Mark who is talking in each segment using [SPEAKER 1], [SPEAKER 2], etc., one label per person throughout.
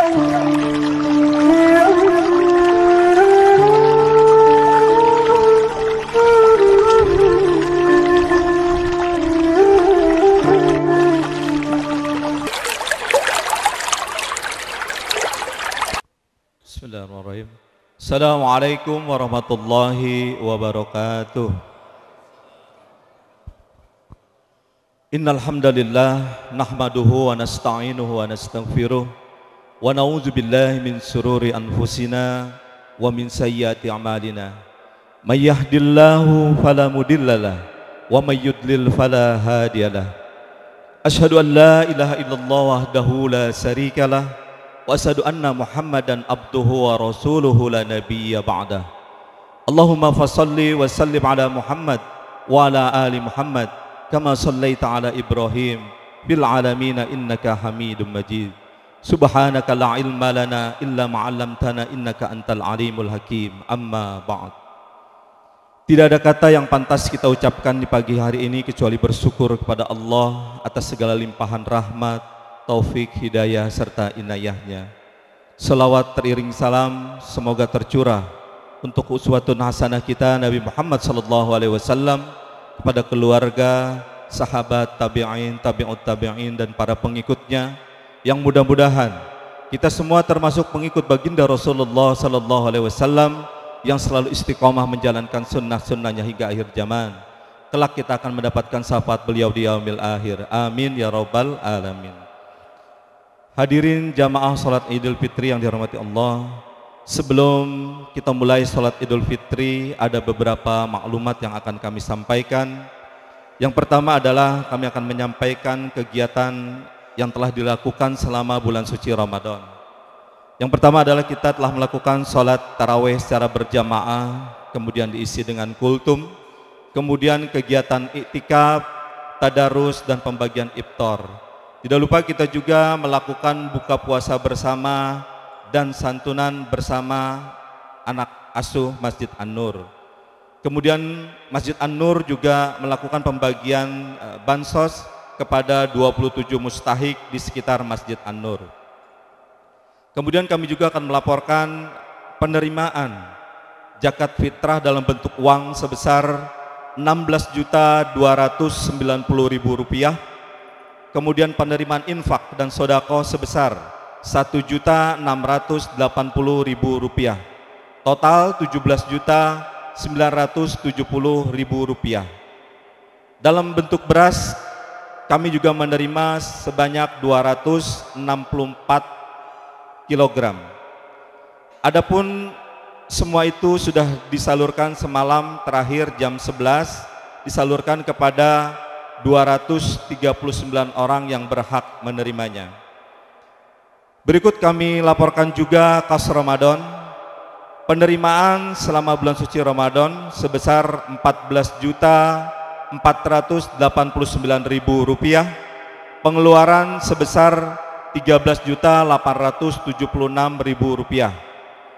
[SPEAKER 1] Bismillahirrahmanirrahim. Assalamualaikum warahmatullahi wabarakatuh. Innal hamdalillah nahmaduhu wa nasta'inuhu wa nastaghfiruh wa na'udzu billahi min shururi anfusina wa min sayyiati a'malina. May yahdihillahu fala mudhillalah wa may yudlil fala hadiyalah. Asyhadu an la ilaha illallah wahdahu la syarikalah wa asyhadu anna Muhammadan abduhu wa rasuluhu la nabiyya ba'dah. Allahumma fassalli wa sallim ala Muhammad wa ala ali Muhammad kama sallaita ala Ibrahim bil alamin innaka Hamidum Majid. Subhanaka la ilma lana illa ma 'allamtana innaka antal alimul hakim. Amma ba'd. Tidak ada kata yang pantas kita ucapkan di pagi hari ini kecuali bersyukur kepada Allah atas segala limpahan rahmat, taufik, hidayah, serta inayahnya. Selawat teriring salam semoga tercurah untuk uswatun hasanah kita Nabi Muhammad SAW kepada keluarga, sahabat, tabi'in, tabi'ut tabi'in, dan para pengikutnya, yang mudah-mudahan kita semua termasuk pengikut baginda Rasulullah SAW yang selalu istiqomah menjalankan sunnah-sunnahnya hingga akhir zaman. Kelak kita akan mendapatkan syafaat beliau di yaumil akhir. Amin ya rabbal alamin. Hadirin jamaah salat Idul Fitri yang dihormati Allah, sebelum kita mulai salat Idul Fitri ada beberapa maklumat yang akan kami sampaikan. Yang pertama adalah kami akan menyampaikan kegiatan yang telah dilakukan selama bulan suci Ramadan. Yang pertama adalah kita telah melakukan salat tarawih secara berjamaah, kemudian diisi dengan kultum, kemudian kegiatan iktikaf, tadarus, dan pembagian iftar. Tidak lupa kita juga melakukan buka puasa bersama dan santunan bersama anak asuh Masjid An-Nur. Kemudian Masjid An-Nur juga melakukan pembagian bansos kepada 27 mustahik di sekitar Masjid An-Nur. Kemudian kami juga akan melaporkan penerimaan zakat fitrah dalam bentuk uang sebesar Rp16.290.000. Kemudian penerimaan infak dan sodako sebesar Rp1.680.000. Total Rp17.970.000. Dalam bentuk beras kami juga menerima sebanyak 264 kg. Adapun semua itu sudah disalurkan semalam terakhir jam 11, disalurkan kepada 239 orang yang berhak menerimanya. Berikut kami laporkan juga kas Ramadan. Penerimaan selama bulan suci Ramadan sebesar Rp14.489.000. Pengeluaran sebesar Rp13.876.000.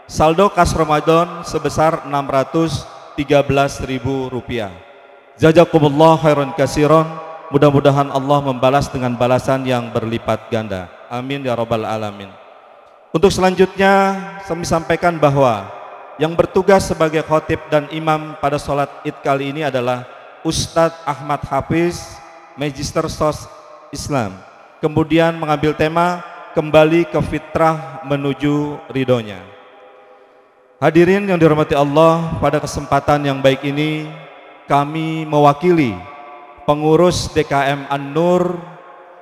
[SPEAKER 1] Saldo kas Ramadan sebesar Rp613.000. Jazakumullah khairan katsiran. Mudah-mudahan Allah membalas dengan balasan yang berlipat ganda. Amin ya rabbal alamin. Untuk selanjutnya kami sampaikan bahwa yang bertugas sebagai khotib dan imam pada sholat Id kali ini adalah Ustadz Ahmad Hafiz, Magister Sos Islam. Kemudian mengambil tema kembali ke fitrah menuju ridhonya. Hadirin yang dihormati Allah, pada kesempatan yang baik ini kami mewakili pengurus DKM An-Nur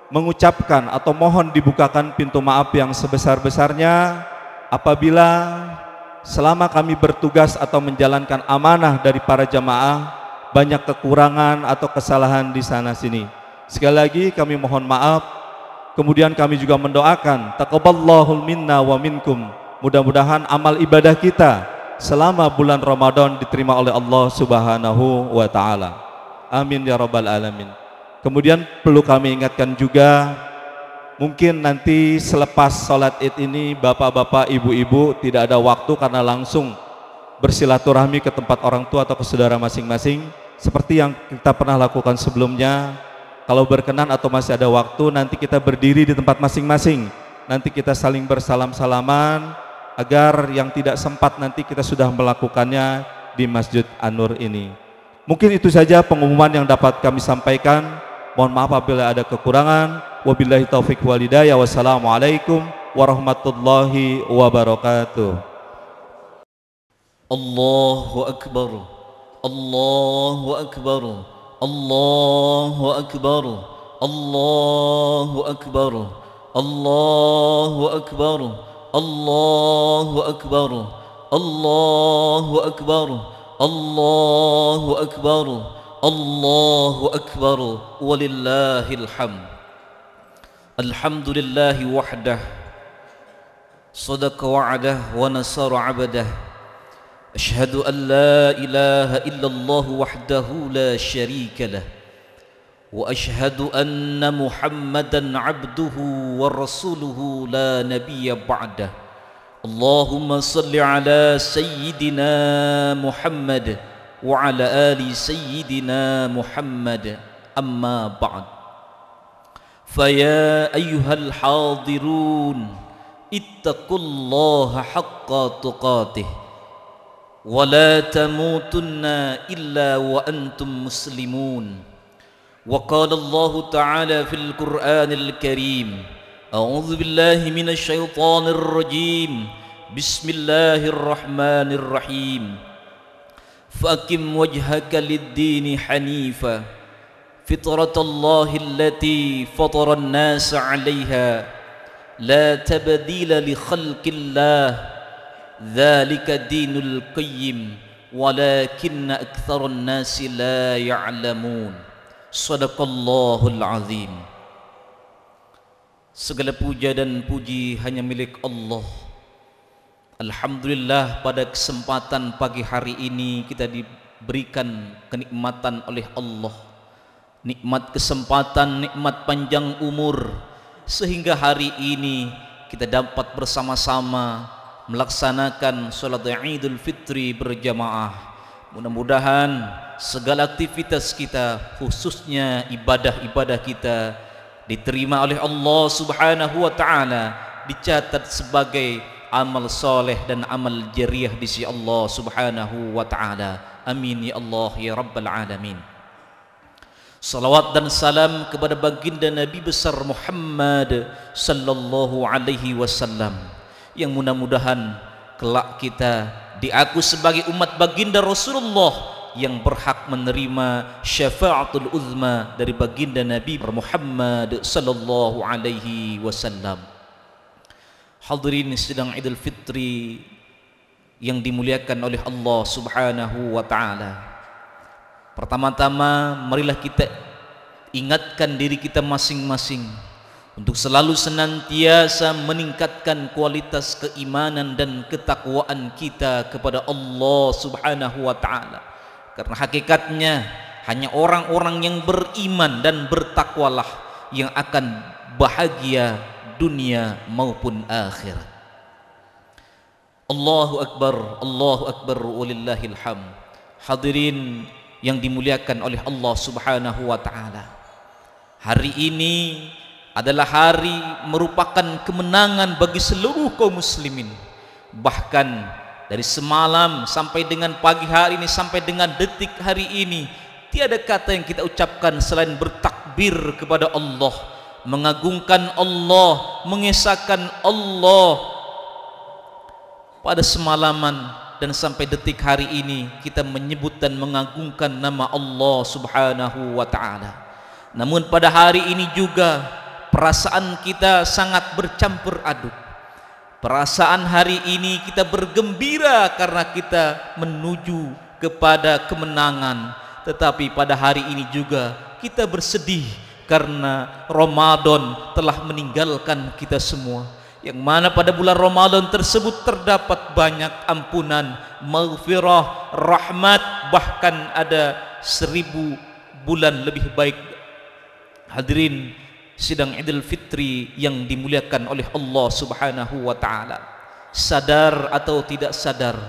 [SPEAKER 1] mengucapkan atau mohon dibukakan pintu maaf yang sebesar-besarnya apabila selama kami bertugas atau menjalankan amanah dari para jamaah banyak kekurangan atau kesalahan di sana sini. Sekali lagi kami mohon maaf. Kemudian kami juga mendoakan taqabballahu minna wa minkum. Mudah-mudahan amal ibadah kita selama bulan Ramadan diterima oleh Allah Subhanahu wa taala. Amin ya rabbal alamin. Kemudian perlu kami ingatkan juga, mungkin nanti selepas sholat Id ini bapak-bapak, ibu-ibu tidak ada waktu karena langsung bersilaturahmi ke tempat orang tua atau ke saudara masing-masing seperti yang kita pernah lakukan sebelumnya. Kalau berkenan atau masih ada waktu, nanti kita berdiri di tempat masing-masing nanti kita saling bersalam-salaman, agar yang tidak sempat nanti kita sudah melakukannya di Masjid An-Nur ini. Mungkin itu saja pengumuman yang dapat kami sampaikan. Mohon maaf apabila ada kekurangan. Wabillahi taufiq wal hidayah. Wassalamualaikum warahmatullahi wabarakatuh.
[SPEAKER 2] Allahu Akbar, Allahu Akbar, Allahu Akbar, Allahu Akbar, Allahu Akbar, Allahu Akbar, Allahu Akbar, Allahu Akbar, Allahu Akbar, walillahil hamd. Alhamdulillahi wahdah, sadaqa wa'dah wa nasara 'abdah. Ashhadu an la ilaha illallah wahdahu la syarika lah. Wa ashhadu anna Muhammadan 'abduhu wa rasuluhu la nabiyya ba'dah. Allahumma salli ala sayyidina Muhammad wa ala ali sayyidina Muhammad. Amma ba'd. Faya ayyuhal hadirun, ittaqullaha haqqa tuqatih, wa la tamutunna illa wa antum muslimun. Wa qala Allah ta'ala fil Qur'anil Karim, a'udzu billahi minasy syaithanir rajim. Bismillahirrahmanir rahim. Faqim wajhaka lid-dini hanifa, fitratallahi allati fatara an-nasa 'alayha, la tabdila li khalqillah, dzalika dinul qayyim, walakinna aktsaran nasi la ya'lamun. Sadaqallahul azim. Segala puja dan puji hanya milik Allah. Alhamdulillah, pada kesempatan pagi hari ini kita diberikan kenikmatan oleh Allah. Nikmat kesempatan, nikmat panjang umur, sehingga hari ini kita dapat bersama-sama melaksanakan salat Idul Fitri berjamaah. Mudah-mudahan segala aktivitas kita, khususnya ibadah-ibadah kita, diterima oleh Allah Subhanahu wa ta'ala, dicatat sebagai amal soleh dan amal jariah di sisi Allah Subhanahu wa ta'ala. Amin ya Allah ya Rabbal Alamin. Salawat dan salam kepada baginda Nabi besar Muhammad sallallahu alaihi wasallam, yang mudah-mudahan kelak kita diaku sebagai umat baginda Rasulullah yang berhak menerima syafaatul uzma dari baginda Nabi Muhammad sallallahu alaihi wasallam. Hadirin sidang Idul Fitri yang dimuliakan oleh Allah Subhanahu wa taala. Pertama-tama marilah kita ingatkan diri kita masing-masing untuk selalu senantiasa meningkatkan kualitas keimanan dan ketakwaan kita kepada Allah Subhanahu wa ta'ala. Karena hakikatnya hanya orang-orang yang beriman dan bertakwalah yang akan bahagia dunia maupun akhirat. Allahu Akbar, walillahil hamd. Hadirin yang dimuliakan oleh Allah Subhanahu wa ta'ala, hari ini adalah hari merupakan kemenangan bagi seluruh kaum muslimin. Bahkan dari semalam sampai dengan pagi hari ini, sampai dengan detik hari ini, tiada kata yang kita ucapkan selain bertakbir kepada Allah, mengagungkan Allah, mengesahkan Allah. Pada semalaman dan sampai detik hari ini kita menyebut dan mengagungkan nama Allah Subhanahu wa ta'ala. Namun pada hari ini juga perasaan kita sangat bercampur aduk. Perasaan hari ini kita bergembira karena kita menuju kepada kemenangan. Tetapi pada hari ini juga kita bersedih karena Ramadan telah meninggalkan kita semua. Yang mana pada bulan Ramadan tersebut terdapat banyak ampunan, maghfirah, rahmat, bahkan ada 1000 bulan lebih baik. Hadirin sidang Idul Fitri yang dimuliakan oleh Allah Subhanahu wa ta'ala, sadar atau tidak sadar,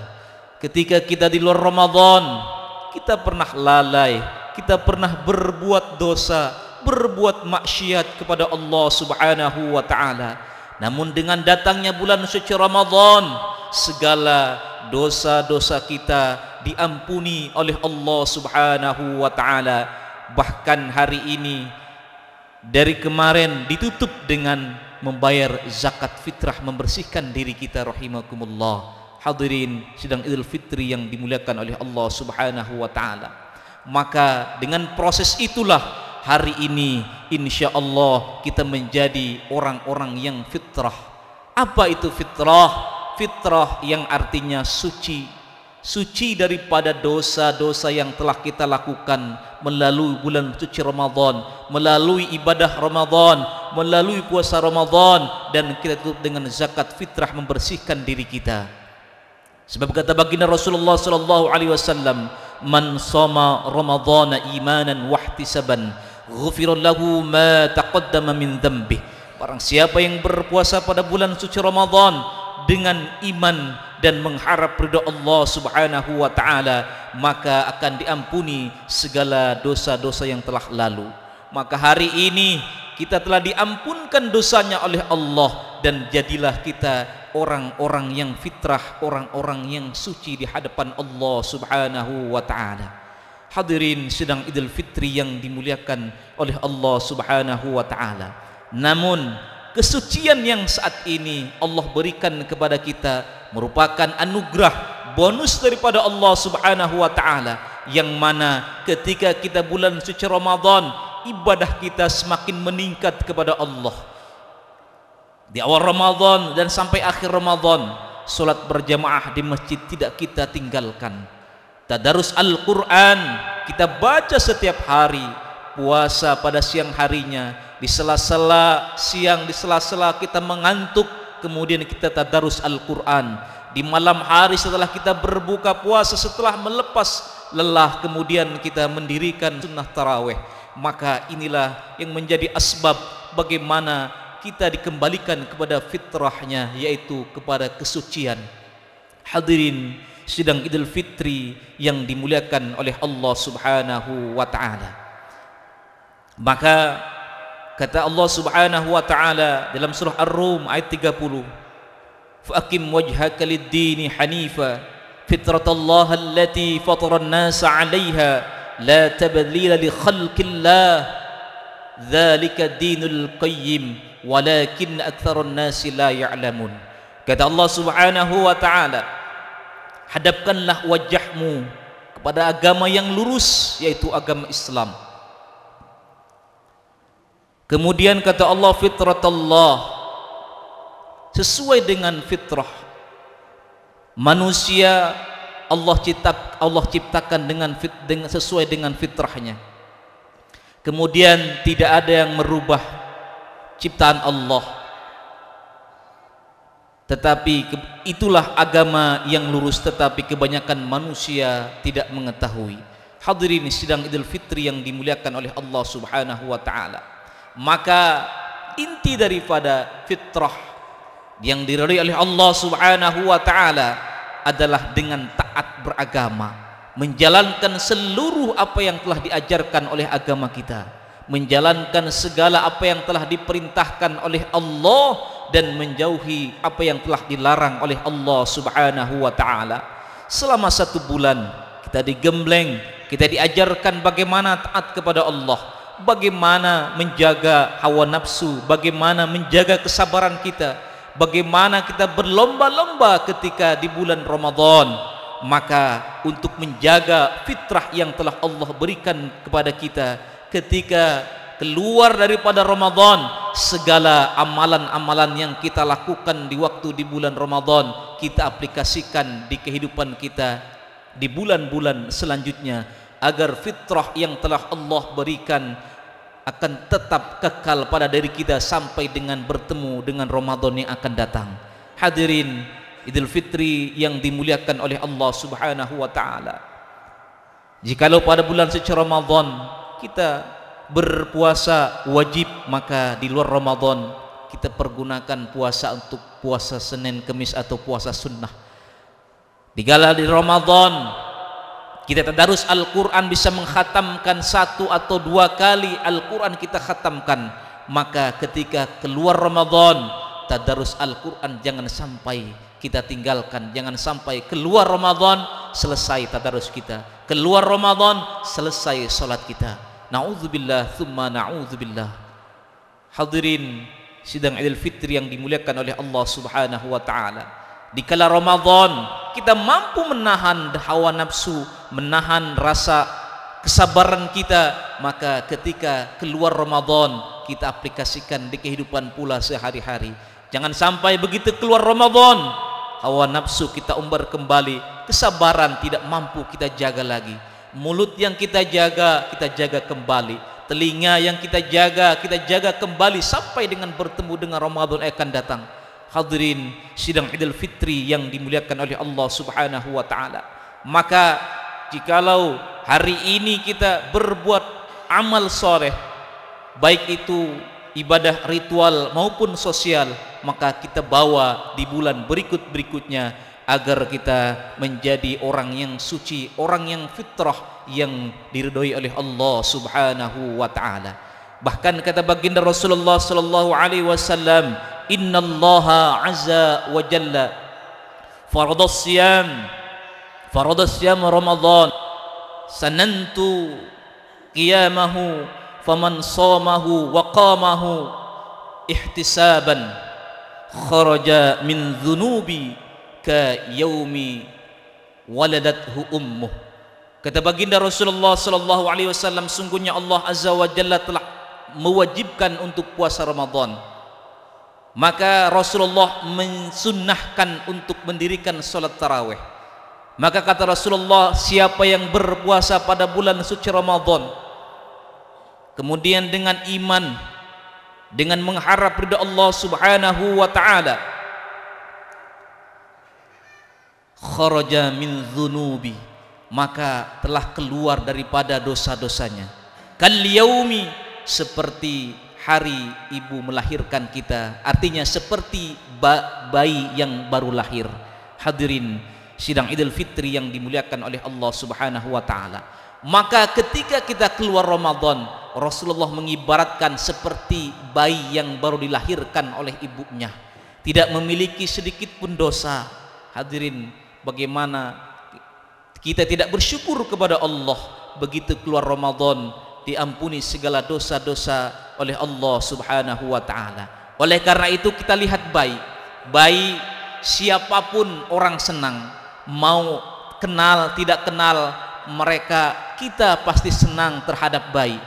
[SPEAKER 2] ketika kita di luar Ramadan kita pernah lalai, kita pernah berbuat dosa, berbuat maksiat kepada Allah Subhanahu wa ta'ala. Namun dengan datangnya bulan suci Ramadan, segala dosa-dosa kita diampuni oleh Allah Subhanahu wa taala. Bahkan hari ini dari kemarin ditutup dengan membayar zakat fitrah, membersihkan diri kita rahimakumullah. Hadirin sidang Idul Fitri yang dimuliakan oleh Allah Subhanahu wa taala. Maka dengan proses itulah hari ini insyaallah kita menjadi orang-orang yang fitrah. Apa itu fitrah? Fitrah yang artinya suci. Suci daripada dosa-dosa yang telah kita lakukan melalui bulan suci Ramadan, melalui ibadah Ramadan, melalui puasa Ramadan, dan kita tutup dengan zakat fitrah, membersihkan diri kita. Sebab kata baginda Rasulullah sallallahu alaihi wasallam, "Man shoma Ramadhana imanan wa ihtisaban, ghufira lahu ma taqaddama min dhanbi." Barang siapa yang berpuasa pada bulan suci Ramadan dengan iman dan mengharap ridha Allah Subhanahu wa taala, maka akan diampuni segala dosa-dosa yang telah lalu. Maka hari ini kita telah diampunkan dosanya oleh Allah, dan jadilah kita orang-orang yang fitrah, orang-orang yang suci di hadapan Allah Subhanahu wa taala. Hadirin sidang Idul Fitri yang dimuliakan oleh Allah Subhanahu wa taala. Namun kesucian yang saat ini Allah berikan kepada kita merupakan anugerah, bonus daripada Allah Subhanahu wa taala, yang mana ketika kita bulan suci Ramadan, ibadah kita semakin meningkat kepada Allah. Di awal Ramadan dan sampai akhir Ramadan, solat berjamaah di masjid tidak kita tinggalkan. Tadarus Al-Quran kita baca setiap hari. Puasa pada siang harinya, di sela-sela siang, di sela-sela kita mengantuk, kemudian kita tadarus Al-Quran. Di malam hari setelah kita berbuka puasa, setelah melepas lelah, kemudian kita mendirikan sunnah tarawih. Maka inilah yang menjadi asbab bagaimana kita dikembalikan kepada fitrahnya, yaitu kepada kesucian. Hadirin sidang Idul Fitri yang dimuliakan oleh Allah Subhanahu wa taala. Maka kata Allah Subhanahu wa taala dalam surah Ar-Rum ayat 30, "Fa'aqim wajhaka lid-dini hanifa fitratallahi allati fatara an-nasa 'alayha la tabdila li khalqillah dzalika dinul qayyim walakin aktsarun nasi la ya'lamun." Kata Allah Subhanahu wa taala, hadapkanlah wajahmu kepada agama yang lurus, yaitu agama Islam. Kemudian kata Allah, fitratullah, sesuai dengan fitrah manusia. Allah ciptakan dengan sesuai dengan fitrahnya. Kemudian tidak ada yang merubah ciptaan Allah, tetapi itulah agama yang lurus, tetapi kebanyakan manusia tidak mengetahui. Hadirin sidang Idul Fitri yang dimuliakan oleh Allah Subhanahu wa taala. Maka inti daripada fitrah yang diridhai oleh Allah Subhanahu wa taala adalah dengan taat beragama, menjalankan seluruh apa yang telah diajarkan oleh agama kita, menjalankan segala apa yang telah diperintahkan oleh Allah, dan menjauhi apa yang telah dilarang oleh Allah Subhanahu wa taala. Selama 1 bulan kita digembleng, kita diajarkan bagaimana taat kepada Allah, bagaimana menjaga hawa nafsu, bagaimana menjaga kesabaran kita, bagaimana kita berlomba-lomba ketika di bulan Ramadan. Maka untuk menjaga fitrah yang telah Allah berikan kepada kita, ketika keluar daripada Ramadan, segala amalan-amalan yang kita lakukan di waktu di bulan Ramadan kita aplikasikan di kehidupan kita di bulan-bulan selanjutnya, agar fitrah yang telah Allah berikan akan tetap kekal pada diri kita sampai dengan bertemu dengan Ramadan yang akan datang. Hadirin Idul Fitri yang dimuliakan oleh Allah Subhanahu wa taala, jikalau pada bulan suci Ramadan kita berpuasa wajib, maka di luar Ramadan kita pergunakan puasa untuk puasa Senin, Kemis atau puasa sunnah. Dikala di Ramadan kita tadarus Al-Quran, bisa mengkhatamkan 1 atau 2 kali Al-Quran kita khatamkan. Maka ketika keluar Ramadan, tadarus Al-Quran jangan sampai kita tinggalkan. Jangan sampai keluar Ramadan selesai tadarus kita, keluar Ramadan selesai salat kita. Na'udzubillah thumma na'udzubillah. Hadirin sidang Idul Fitri yang dimuliakan oleh Allah Subhanahu wa taala. Di kala Ramadan kita mampu menahan hawa nafsu, menahan rasa kesabaran kita, maka ketika keluar Ramadan kita aplikasikan di kehidupan pula sehari-hari. Jangan sampai begitu keluar Ramadan hawa nafsu kita umbar kembali, kesabaran tidak mampu kita jaga lagi. Mulut yang kita jaga kembali. Telinga yang kita jaga kembali sampai dengan bertemu dengan Ramadan akan datang. Hadirin sidang Idul Fitri yang dimuliakan oleh Allah Subhanahu wa taala. Maka jikalau hari ini kita berbuat amal soleh, baik itu ibadah ritual maupun sosial, maka kita bawa di bulan berikutnya agar kita menjadi orang yang suci, orang yang fitrah, yang diridhoi oleh Allah Subhanahu wa taala. Bahkan kata baginda Rasulullah sallallahu alaihi wasallam, innallaha azza wa jalla faradas siyam Ramadan sanantu qiyamahu faman shamahu wa qamahu ihtisaban kharaja min dhunubi ka yaumi waladathu ummuh. Kata baginda Rasulullah sallallahu alaihi wasallam, sungguhnya Allah azza wa jalla telah mewajibkan untuk puasa Ramadan. Maka Rasulullah mensunnahkan untuk mendirikan salat tarawih. Maka kata Rasulullah, siapa yang berpuasa pada bulan suci Ramadan kemudian dengan iman, dengan mengharap ridha Allah Subhanahu wa taala, kharaja min dzunubi, maka telah keluar daripada dosa-dosanya. Kal yaumi, seperti hari ibu melahirkan kita, artinya seperti bayi yang baru lahir. Hadirin sidang Idul Fitri yang dimuliakan oleh Allah Subhanahu wa taala. Maka ketika kita keluar Ramadan, Rasulullah mengibaratkan seperti bayi yang baru dilahirkan oleh ibunya, tidak memiliki sedikit pun dosa. Hadirin, bagaimana kita tidak bersyukur kepada Allah begitu keluar Ramadan diampuni segala dosa-dosa oleh Allah Subhanahu wa taala. Oleh karena itu kita lihat bayi siapapun orang senang, mau kenal tidak kenal mereka, kita pasti senang terhadap bayi.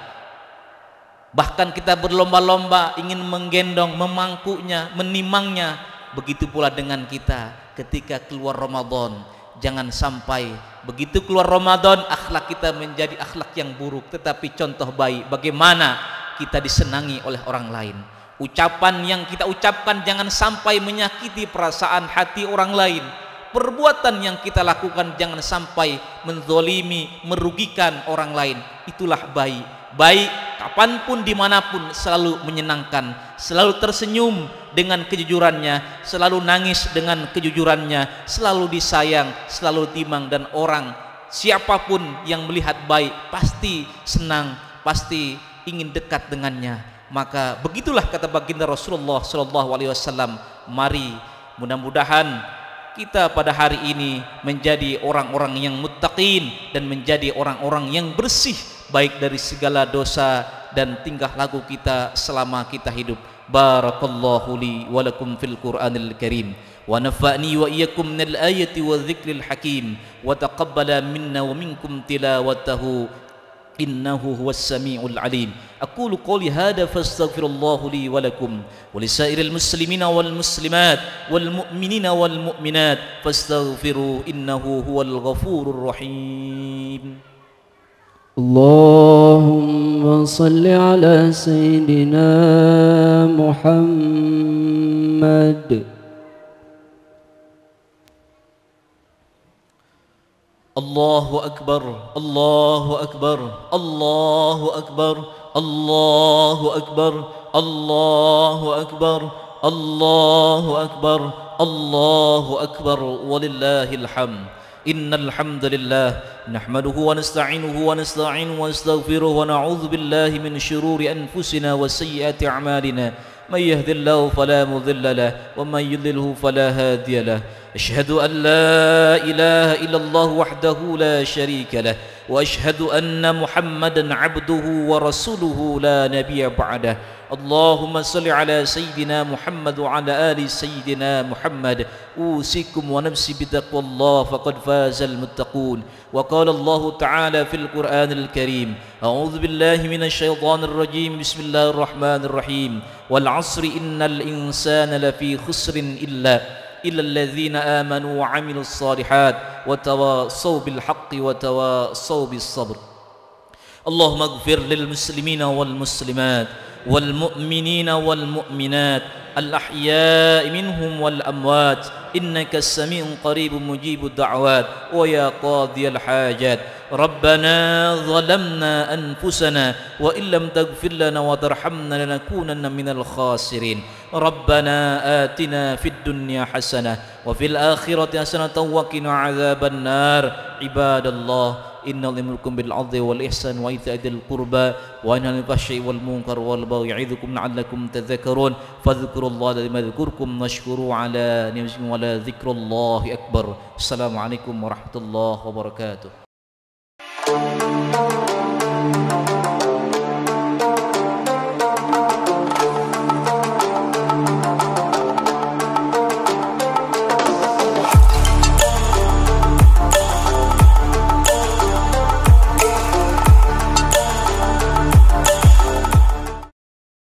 [SPEAKER 2] Bahkan kita berlomba-lomba ingin menggendong, memangkunya, menimangnya. Begitu pula dengan kita ketika keluar Ramadan. Jangan sampai begitu keluar Ramadan akhlak kita menjadi akhlak yang buruk, tetapi contoh baik bagaimana kita disenangi oleh orang lain. Ucapan yang kita ucapkan jangan sampai menyakiti perasaan hati orang lain. Perbuatan yang kita lakukan jangan sampai menzolimi, merugikan orang lain. Itulah baik. Baik kapanpun dimanapun selalu menyenangkan, selalu tersenyum dengan kejujurannya, selalu nangis dengan kejujurannya, selalu disayang, selalu timang, dan orang siapapun yang melihat baik pasti senang, pasti ingin dekat dengannya. Maka begitulah kata baginda Rasulullah SAW. Mari mudah-mudahan kita pada hari ini menjadi orang-orang yang muttaqin dan menjadi orang-orang yang bersih baik dari segala dosa dan tingkah laku kita selama kita hidup. Barakallahu li wa lakum fil Qur'anil Karim wa nafa'ni wa iyyakum minal ayati wa dzikril hakim wa taqabbala minna wa minkum tilawatahu innahu huwas samiul alim. Aqulu qouli hadza fastaghfirullahu li wa lakum wa lisairil muslimina wal muslimat wal mu'minina wal mu'minat fastaghfiru innahu huwal ghafurur rahim.
[SPEAKER 3] Allahumma salli ala sayyidina Muhammad.
[SPEAKER 2] Allahu akbar, Allahu akbar, Allahu akbar, Allahu akbar, Allahu akbar, Allahu akbar, Allahu akbar, walillahil hamd. Innal hamdalillah nahmaduhu wa nasta'inuhu wa nasta'inuhu wa nastaghfiruhu wa na'udzu billahi min shururi anfusina wa sayyiati a'malina. من يهد الله فلا مضل له ومن يضلله فلا هادي له أشهد أن لا إله إلا الله وحده لا شريك له وأشهد أن محمدا عبده ورسوله لا نبي بعده اللهم صل على سيدنا محمد وعلى آل سيدنا محمد أوصيكم ونفسي بتقوى الله فقد فاز المتقون وقال الله تعالى في القرآن الكريم أعوذ بالله من الشيطان الرجيم بسم الله الرحمن الرحيم والعصر إن الإنسان لفي خسر إلا الذين آمنوا وعملوا الصالحات وتواصوا بالحق وتواصوا بالصبر اللهم اغفر للمسلمين والمسلمات والمؤمنين والمؤمنات الأحياء منهم والأموات إنك السميع قريب مجيب الدعوات ويا قاضي الحاجات ربنا ظلمنا أنفسنا وإن لم تغفر لنا وترحمنا لنكونن من الخاسرين ربنا آتنا في الدنيا حسنة وفي الآخرة حسنة وقنا عذاب النار عباد الله إن الله يأمركم بالعدل والإحسان وإيتاء ذي القربى وينهى عن الفحشاء والمنكر والبغي يعظكم لعلكم تذكرون فاذكروا الله الذي يذكركم واشكروا على نعمته ولا ذكر الله أكبر السلام عليكم ورحمة الله وبركاته